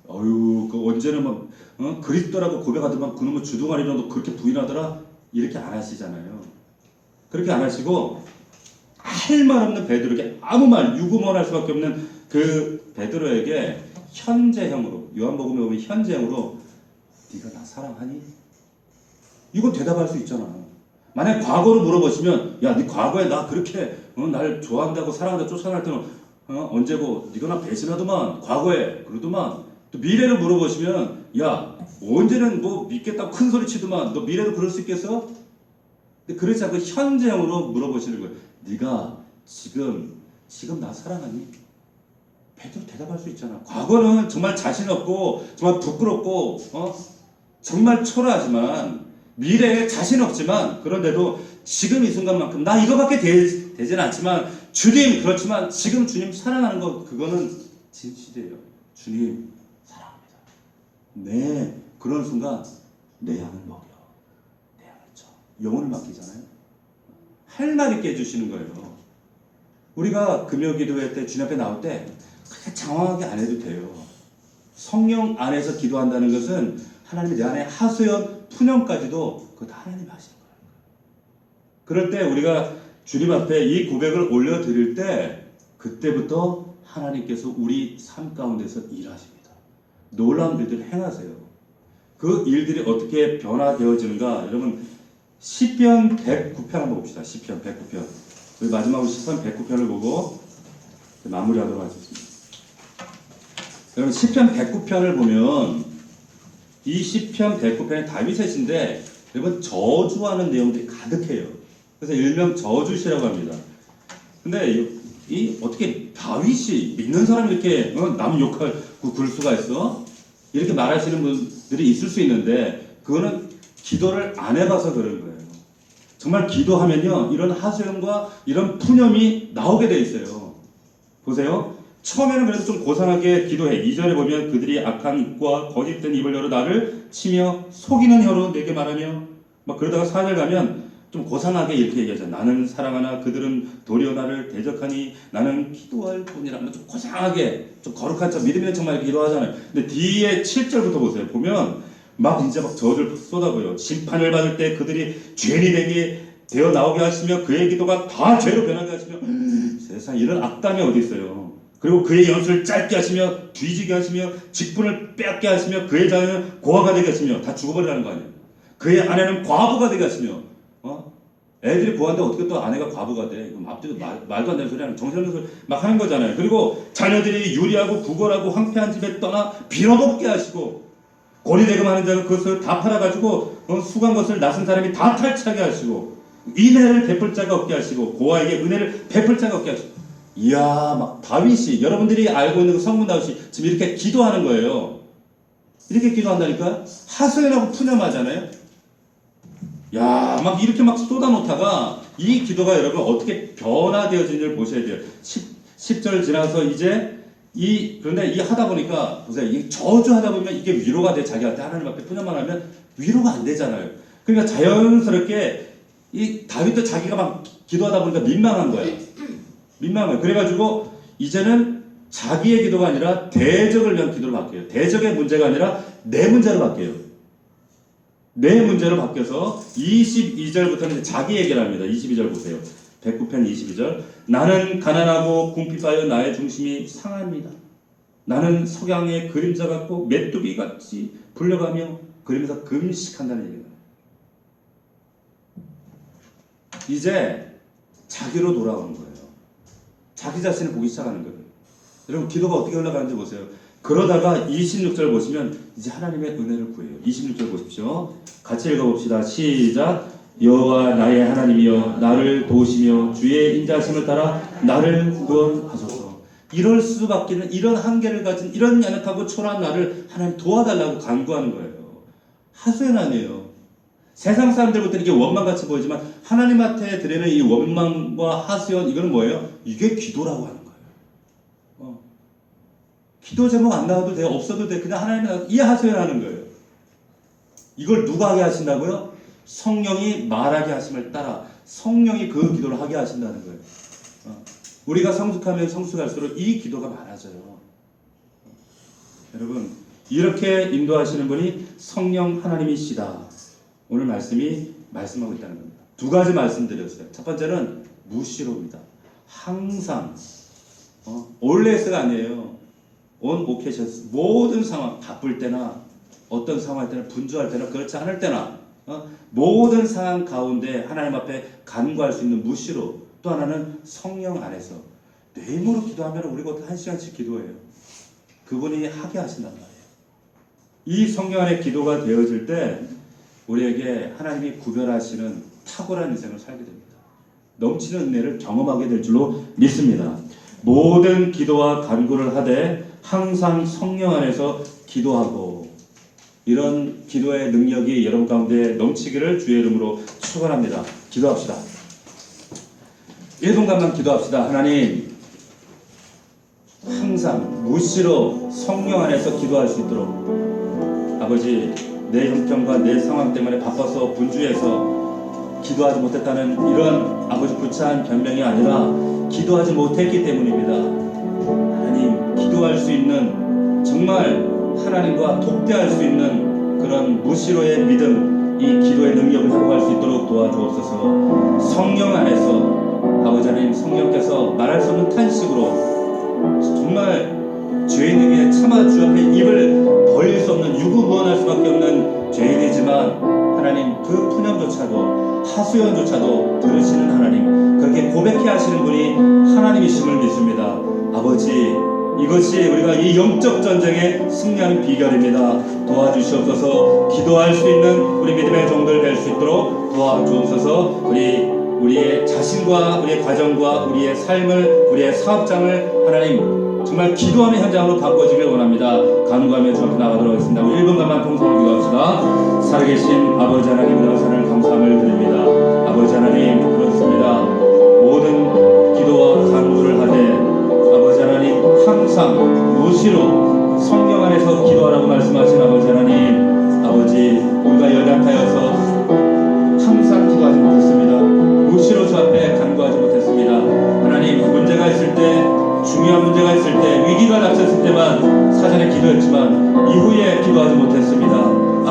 S1: 어휴, 그 언제는 막 그리스도라고 고백하더만 그놈의 주둥아리라도 그렇게 부인하더라. 이렇게 안 하시잖아요. 그렇게 안 하시고 할 말 없는 베드로에게 아무 말 유구먼할 수밖에 없는 그 베드로에게 현재형으로, 요한복음에 보면 현재형으로 네가 나 사랑하니? 이건 대답할 수 있잖아. 만약 과거로 물어보시면 야, 네 과거에 나 그렇게 날 좋아한다고 사랑한다고 쫓아날 때는 언제고 네가 나 배신하더만 과거에 그러더만. 또 미래를 물어보시면 야, 언제는 뭐 믿겠다고 큰 소리 치더만 너 미래도 그럴 수 있겠어? 근데 그렇지 않고 현재형으로 물어보시는 거예요. 네가 지금 나 사랑하니? 베드로 대답할 수 있잖아. 과거는 정말 자신 없고 정말 부끄럽고 정말 초라하지만 미래에 자신 없지만 그런데도 지금 이 순간만큼 나 이거밖에 되진 않지만 주님 그렇지만 지금 주님 사랑하는 거 그거는 진실이에요. 주님 사랑합니다. 네, 그런 순간 내 양을 먹여, 내 양을 쳐. 영혼을 맡기잖아요. 할 말 있게 해주시는 거예요. 우리가 금요 기도회 때 주님 앞에 나올 때 그렇게 장황하게 안 해도 돼요. 성령 안에서 기도한다는 것은 하나님이 내 안에 하소연, 푸념까지도 그거 다 하나님이 하시는 거예요. 그럴 때 우리가 주님 앞에 이 고백을 올려드릴 때 그때부터 하나님께서 우리 삶 가운데서 일하십니다. 놀라운 일들을 행하세요. 그 일들이 어떻게 변화되어지는가 여러분 시편 109편 한번 봅시다. 시편 109편. 우리 마지막으로 시편 109편을 보고 마무리하도록 하겠습니다. 여러분 시편 109편을 보면 이 시편 109편이 다윗의 시인데 여러분 저주하는 내용들이 가득해요. 그래서 일명 저주시라고 합니다. 근데 이 어떻게 다윗이 믿는 사람이 이렇게 남 욕할 그럴 수가 있어? 이렇게 말하시는 분들이 있을 수 있는데 그거는 기도를 안 해봐서 그런 거예요. 정말 기도하면요 이런 하소연과 이런 푸념이 나오게 돼 있어요. 보세요. 처음에는 그래도 좀 고상하게 기도해. 2절에 보면 그들이 악한 입과 거짓된 입을 열어 나를 치며 속이는 혀로 내게 말하며 막 그러다가 4절 가면 좀 고상하게 이렇게 얘기하죠. 나는 사랑하나 그들은 도리어 나를 대적하니 나는 기도할 뿐이라. 좀 고상하게 좀 거룩한 척 믿으면 정말 이렇게 기도하잖아요. 근데 뒤에 7절부터 보세요. 보면 막 이제 막 저주를 쏟아부어요. 심판을 받을 때 그들이 죄인이 되어 나오게 하시며 그의 기도가 다 죄로 변하게 하시며 세상 이런 악담이 어디 있어요. 그리고 그의 연수를 짧게 하시며 뒤지게 하시며 직분을 빼앗게 하시며 그의 자녀는 고아가 되게 하시며 다 죽어버리라는 거 아니에요. 그의 아내는 과부가 되게 하시며 애들이 고아인데 어떻게 또 아내가 과부가 돼. 이거 앞뒤도 말도 안 되는 소리 하는 정신없는 소리 막 하는 거잖아요. 그리고 자녀들이 유리하고 구걸하고 황폐한 집에 떠나 빌어먹게 하시고 고리대금하는 자가 그것을 다 팔아가지고 수고한 것을 나선 사람이 다 탈취하게 하시고 인애를 베풀 자가 없게 하시고 고아에게 은혜를 베풀 자가 없게 하시고 이야 막 다윗이 여러분들이 알고 있는 그 성문 다윗이 지금 이렇게 기도하는 거예요. 이렇게 기도한다니까 하소연하고 푸념하잖아요. 야 막 이렇게 막 쏟아놓다가 이 기도가 여러분 어떻게 변화되어지는지를 보셔야 돼요. 10절 지나서 이제 그런데 이 하다 보니까 보세요. 이 저주하다 보면 이게 위로가 돼. 자기한테 하나님 앞에 푸념만 하면 위로가 안 되잖아요. 그러니까 자연스럽게 이 다윗도 자기가 막 기도하다 보니까 민망한 거예요. 민망한 거예요. 그래가지고 이제는 자기의 기도가 아니라 대적을 위한 기도로 바뀌어요. 대적의 문제가 아니라 내 문제로 바뀌어요. 내 문제로 바뀌어서 22절부터는 자기 얘기를 합니다. 22절 보세요. 109편 22절. 나는 가난하고 궁핍하여 나의 중심이 상합니다. 나는 석양의 그림자 같고 메뚜기 같이 불려가며 그러면서 금식한다는 얘기입니다. 이제 자기로 돌아오는 거예요. 자기 자신을 보기 시작하는 거예요. 여러분 기도가 어떻게 올라가는지 보세요. 그러다가 26절 보시면 이제 하나님의 은혜를 구해요. 26절 보십시오. 같이 읽어봅시다. 시작. 여호와 나의 하나님이여 나를 도우시며 주의 인자하심을 따라 나를 구원하소서. 이럴 수밖에는 이런 한계를 가진 이런 연약하고 초라한 나를 하나님 도와달라고 간구하는 거예요. 하소연 아니에요. 세상 사람들부터 이게 원망같이 보이지만 하나님한테 드리는 이 원망과 하소연 이거는 뭐예요? 이게 기도라고 하는 거예요. 기도 제목 안 나와도 돼, 없어도 돼. 그냥 하나님이 이 하소연하는 거예요. 이걸 누가 하게 하신다고요? 성령이 말하게 하심을 따라 성령이 그 기도를 하게 하신다는 거예요. 우리가 성숙하면 성숙할수록 이 기도가 많아져요. 여러분 이렇게 인도하시는 분이 성령 하나님이시다. 오늘 말씀이 말씀하고 있다는 겁니다. 두 가지 말씀드렸어요. 첫 번째는 무시로입니다. 항상 always가 아니에요. on occasions, 모든 상황, 바쁠 때나 어떤 상황일 때나 분주할 때나 그렇지 않을 때나 모든 상황 가운데 하나님 앞에 간구할 수 있는 무시로, 또 하나는 성령 안에서 내 힘으로 기도하면 우리 곧 1시간씩 기도해요. 그분이 하게 하신단 말이에요. 이 성령 안에 기도가 되어질 때 우리에게 하나님이 구별하시는 탁월한 인생을 살게 됩니다. 넘치는 은혜를 경험하게 될 줄로 믿습니다. 모든 기도와 간구를 하되 항상 성령 안에서 기도하고, 이런 기도의 능력이 여러분 가운데 넘치기를 주의 이름으로 축원합니다. 기도합시다. 1분간만 기도합시다. 하나님, 항상 무시로 성령 안에서 기도할 수 있도록, 아버지, 내 형편과 내 상황 때문에 바빠서 분주해서 기도하지 못했다는 이런 아버지 부차한 변명이 아니라 기도하지 못했기 때문입니다. 하나님, 기도할 수 있는, 정말 하나님과 독대할 수 있는 그런 무시로의 믿음, 이 기도의 능력을 회복할 수 있도록 도와주옵소서. 성령 안에서 아버지 하나님, 성령께서 말할 수 없는 탄식으로 정말 죄인에게 차마 주 앞에 입을 벌릴 수 없는, 유구무원할 수밖에 없는 죄인이지만 하나님, 그 푸념조차도 하소연조차도 들으시는 하나님, 그렇게 고백해 하시는 분이 하나님이심을 믿습니다. 아버지, 이것이 우리가 이 영적 전쟁에 승리하는 비결입니다. 도와주시옵소서. 기도할 수 있는 우리 믿음의 종들 될 수 있도록 도와주옵소서. 우리의 자신과 우리의 가정과 우리의 삶을, 우리의 사업장을 하나님 정말 기도하는 현장으로 바꿔주길 원합니다. 간구하며 주 앞에 나가도록 하겠습니다. 우리 1분간만 통성으로 기도합시다. 살아계신 아버지 하나님, 은혜를 감사함을 드립니다. 아버지 하나님, 그렇습니다. 모든 기도와 간구를 하되 아버지 하나님, 항상 무시로 성령 안에서 기도하라고 말씀하신 아버지 하나님, 아버지, 우리가 연약하여서 항상 기도하지 못했습니다. 무시로 주 앞에 간구하지 못했습니다. 하나님, 문제가 있을 때, 중요한 문제가 있을 때, 위기가 닥쳤을 때만 사전에 기도했지만 이후에 기도하지 못했습니다.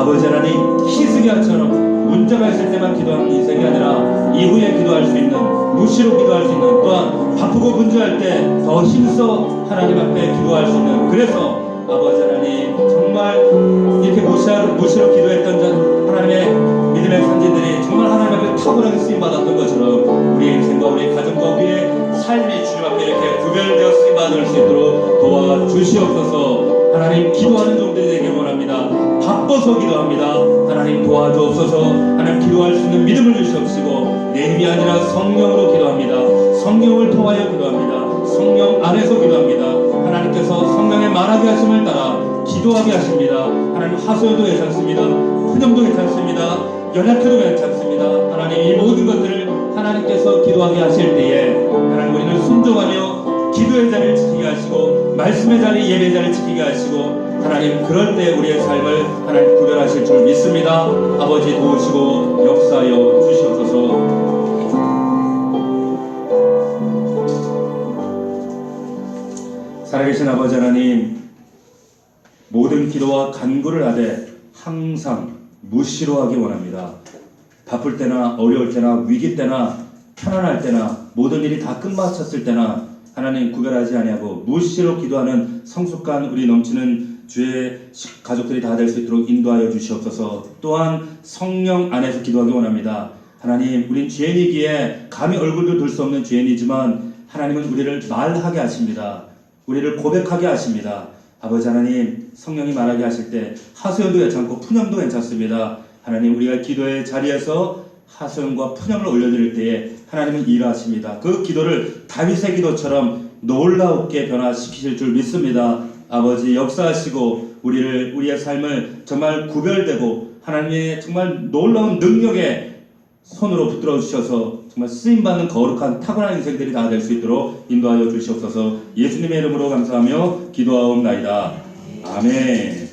S1: 아버지 하나님, 히스기야처럼 문제가 있을 때만 기도하는 인생이 아니라 이후에 기도할 수 있는, 무시로 기도할 수 있는, 또한 바쁘고 분주할 때 더 힘써 하나님 앞에 기도할 수 있는, 그래서 아버지 하나님, 정말 이렇게 무시로 기도했던 하나님의 믿음의 선진들이 정말 하나님 앞에 탁월하게 쓰임받았던 것처럼 우리의 인생과 우리의 가정과 우리의 삶이 주님 앞에 이렇게 구별되어 쓰임받을 수 있도록 도와주시옵소서. 하나님, 기도하는 종들이 되길 원합니다. 바빠서 기도합니다. 하나님, 도와주옵소서. 하나님, 기도할 수 있는 믿음을 주시옵시고, 내 힘이 아니라 성령으로 기도합니다. 성령을 통하여 기도합니다. 성령 안에서 기도합니다. 하나님께서 성령의 말하게 하심을 따라 기도하게 하십니다. 하나님, 하소연도 괜찮습니다. 푸념도 괜찮습니다. 연약해도 괜찮습니다. 하나님, 이 모든 것들을 하나님께서 기도하게 하실 때에 하나님, 우리는 순종하며 기도의 자리를 지키게 하시고 말씀의 자리, 예배의 자리를 지키게 하시고, 하나님, 그럴 때 우리의 삶을 하나님 구별하실 줄 믿습니다. 아버지, 도우시고 역사하여 주시옵소서. 살아계신 아버지 하나님, 모든 기도와 간구를 하되 항상 무시로 하기 원합니다. 바쁠 때나 어려울 때나 위기 때나 편안할 때나 모든 일이 다 끝마쳤을 때나 하나님, 구별하지 아니하고 무시로 기도하는 성숙한 우리 넘치는 주의 가족들이 다 될 수 있도록 인도하여 주시옵소서. 또한 성령 안에서 기도하기 원합니다. 하나님, 우린 죄인이기에 감히 얼굴도 들 수 없는 죄인이지만 하나님은 우리를 말하게 하십니다. 우리를 고백하게 하십니다. 아버지 하나님, 성령이 말하게 하실 때 하소연도 괜찮고 푸념도 괜찮습니다. 하나님, 우리가 기도의 자리에서 하소연과 푸념을 올려드릴 때에 하나님은 일하십니다. 그 기도를 다윗의 기도처럼 놀라웠게 변화시키실 줄 믿습니다. 아버지, 역사하시고 우리의 삶을 정말 구별되고 하나님의 정말 놀라운 능력의 손으로 붙들어 주셔서 정말 쓰임받는 거룩한 탁월한 인생들이 다 될 수 있도록 인도하여 주시옵소서. 예수님의 이름으로 감사하며 기도하옵나이다. 아멘.